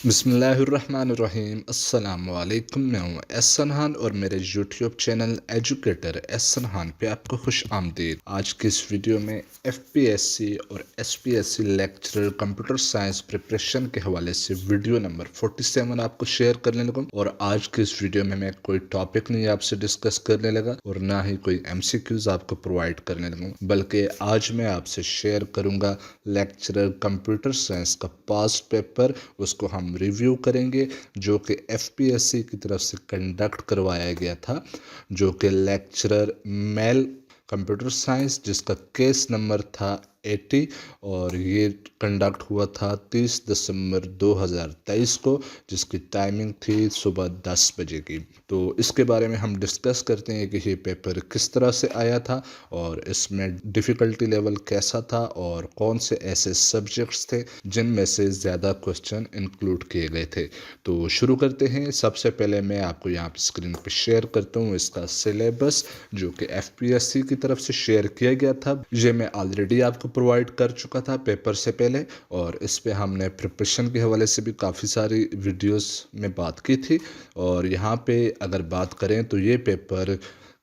बिस्मिल्लाहिर्रहमानिर्रहीम अस्सलाम वालेकुम। मैं हूँ एहसन और मेरे यूट्यूब चैनल एजुकेटर एहसन पे आपको खुश आमदीद। आज की इस वीडियो में एफपीएससी और SPSC lecturer computer science preparation के हवाले से वीडियो नंबर 47 आपको शेयर करने लगा। और आज की इस वीडियो में मैं कोई टॉपिक नहीं आपसे डिस्कस करने लगा और ना ही कोई एमसीक्यूज आपको प्रोवाइड करने लगा, बल्कि आज मैं आपसे शेयर करूँगा लेक्चरर कंप्यूटर साइंस का पास्ट पेपर। उसको हम रिव्यू करेंगे जो कि एफपीएससी की तरफ से कंडक्ट करवाया गया था, जो कि लेक्चरर मेल कंप्यूटर साइंस जिसका केस नंबर था 80 और ये कंडक्ट हुआ था 30 दिसंबर 2023 को, जिसकी टाइमिंग थी सुबह 10 बजे की। तो इसके बारे में हम डिस्कस करते हैं कि ये पेपर किस तरह से आया था और इसमें डिफ़िकल्टी लेवल कैसा था और कौन से ऐसे सब्जेक्ट्स थे जिनमें से ज़्यादा क्वेश्चन इंक्लूड किए गए थे। तो शुरू करते हैं। सबसे पहले मैं आपको यहाँ पे स्क्रीन पे शेयर करता हूँ इसका सिलेबस जो कि एफपीएससी की तरफ से शेयर किया गया था। ये मैं ऑलरेडी आपको प्रोवाइड कर चुका था पेपर से पहले, और इस पे हमने प्रिपरेशन के हवाले से भी काफ़ी सारी वीडियोस में बात की थी। और यहाँ पे अगर बात करें तो ये पेपर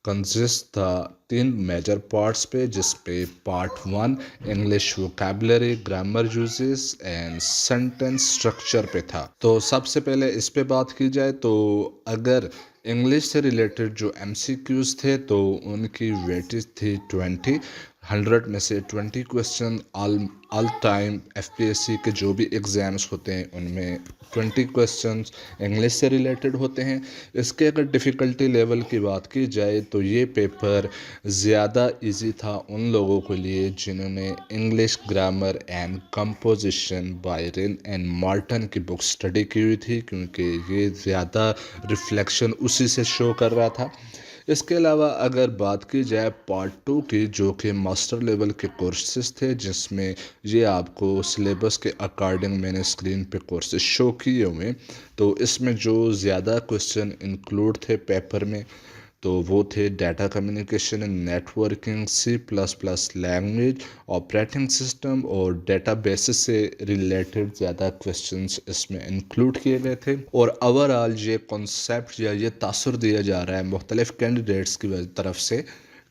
कंसिस्ट था 3 मेजर पार्ट्स पे, जिस पे part 1 English vocabulary, grammar uses and sentence structure पे था। तो सबसे पहले इस पे बात की जाए तो अगर इंग्लिश से रिलेटेड जो एमसीक्यूज थे तो उनकी वेटेज थी 20। 100 में से 20 क्वेश्चन ऑल टाइम एफपीएससी के जो भी एग्ज़ाम्स होते हैं उनमें 20 क्वेश्चंस इंग्लिश से रिलेटेड होते हैं। इसके अगर डिफ़िकल्टी लेवल की बात की जाए तो ये पेपर ज़्यादा इजी था उन लोगों के लिए जिन्होंने English grammar and composition Byron and Marton की बुक स्टडी की हुई थी, क्योंकि ये ज़्यादा रिफ्लेक्शन उसी से शो कर रहा था। इसके अलावा अगर बात की जाए पार्ट 2 की, जो कि मास्टर लेवल के कोर्सेज थे, जिसमें ये आपको सिलेबस के अकॉर्डिंग मैंने स्क्रीन पे कोर्सेज शो किए हुए, तो इसमें जो ज़्यादा क्वेश्चन इंक्लूड थे पेपर में तो वो थे data communication and networking, C plus plus language, operating system और डेटाबेसेस से रिलेटेड ज़्यादा क्वेश्चंस इसमें इंक्लूड किए गए थे। और ओवरऑल ये कॉन्सेप्ट या ये तासुर दिया जा रहा है मुख्तलिफ कैंडिडेट्स की तरफ से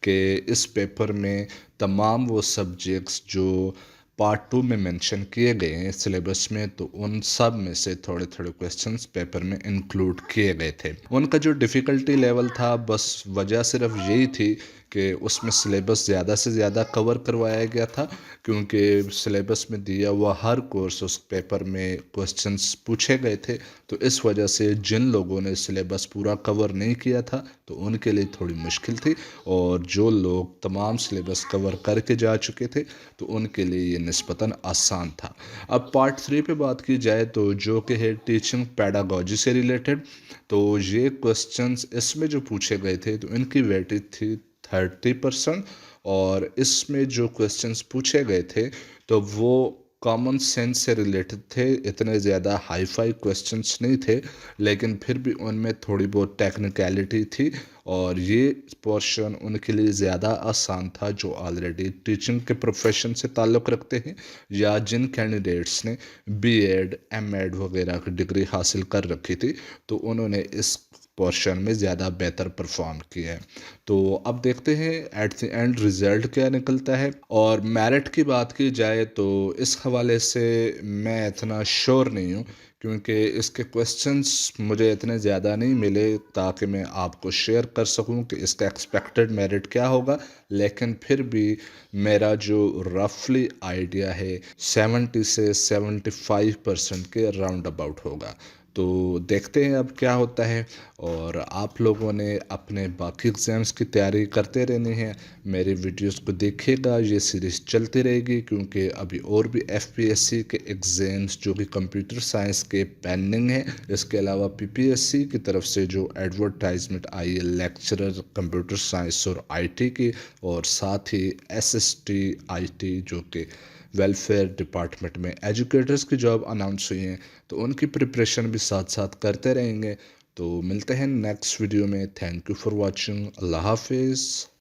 कि इस पेपर में तमाम वो सब्जेक्ट्स जो पार्ट 2 में मेंशन किए गए हैं सिलेबस में, तो उन सब में से थोड़े थोड़े क्वेश्चंस पेपर में इंक्लूड किए गए थे। उनका जो डिफ़िकल्टी लेवल था, बस वजह सिर्फ यही थी कि उसमें सिलेबस ज़्यादा से ज़्यादा कवर करवाया गया था, क्योंकि सिलेबस में दिया हुआ हर कोर्स उस पेपर में क्वेश्चंस पूछे गए थे। तो इस वजह से जिन लोगों ने सिलेबस पूरा कवर नहीं किया था तो उनके लिए थोड़ी मुश्किल थी, और जो लोग तमाम सिलेबस कवर करके जा चुके थे तो उनके लिए ये निस्बतन आसान था। अब पार्ट 3 पे बात की जाए तो जो कि है टीचिंग पैडागोजी से रिलेटेड, तो ये क्वेश्चंस इसमें जो पूछे गए थे तो इनकी वेटेज थी 30%। और इसमें जो क्वेश्चंस पूछे गए थे तो वो कॉमन सेंस से रिलेटेड थे, इतने ज़्यादा हाई फाई क्वेश्चंस नहीं थे, लेकिन फिर भी उनमें थोड़ी बहुत टेक्निकलिटी थी। और ये पोर्शन उनके लिए ज़्यादा आसान था जो ऑलरेडी टीचिंग के प्रोफेशन से ताल्लुक़ रखते हैं या जिन कैंडिडेट्स ने बीएड एमएड वगैरह की डिग्री हासिल कर रखी थी, तो उन्होंने इस पोर्शन में ज़्यादा बेहतर परफॉर्म किया है। तो अब देखते हैं एट द एंड रिज़ल्ट क्या निकलता है। और मेरिट की बात की जाए तो इस हवाले से मैं इतना श्योर नहीं हूँ, क्योंकि इसके क्वेश्चंस मुझे इतने ज़्यादा नहीं मिले ताकि मैं आपको शेयर कर सकूं कि इसका एक्सपेक्टेड मेरिट क्या होगा। लेकिन फिर भी मेरा जो रफली आइडिया है 70 से 75% के राउंड अबाउट होगा। तो देखते हैं अब क्या होता है। और आप लोगों ने अपने बाकी एग्ज़ाम्स की तैयारी करते रहनी है, मेरी वीडियोस को देखिएगा, ये सीरीज़ चलती रहेगी, क्योंकि अभी और भी एफपीएससी के एग्ज़ाम्स जो कि कंप्यूटर साइंस के पेंडिंग हैं। इसके अलावा पीपीएससी की तरफ से जो एडवर्टाइजमेंट आई है लेक्चरर कंप्यूटर साइंस और आईटी की, और साथ ही एसएसटी आईटी जो कि वेलफेयर डिपार्टमेंट में एजुकेटर्स की जॉब अनाउंस हुई हैं, तो उनकी प्रिपरेशन भी साथ साथ करते रहेंगे। तो मिलते हैं नेक्स्ट वीडियो में। Thank you for watching. अल्लाह हाफिज़।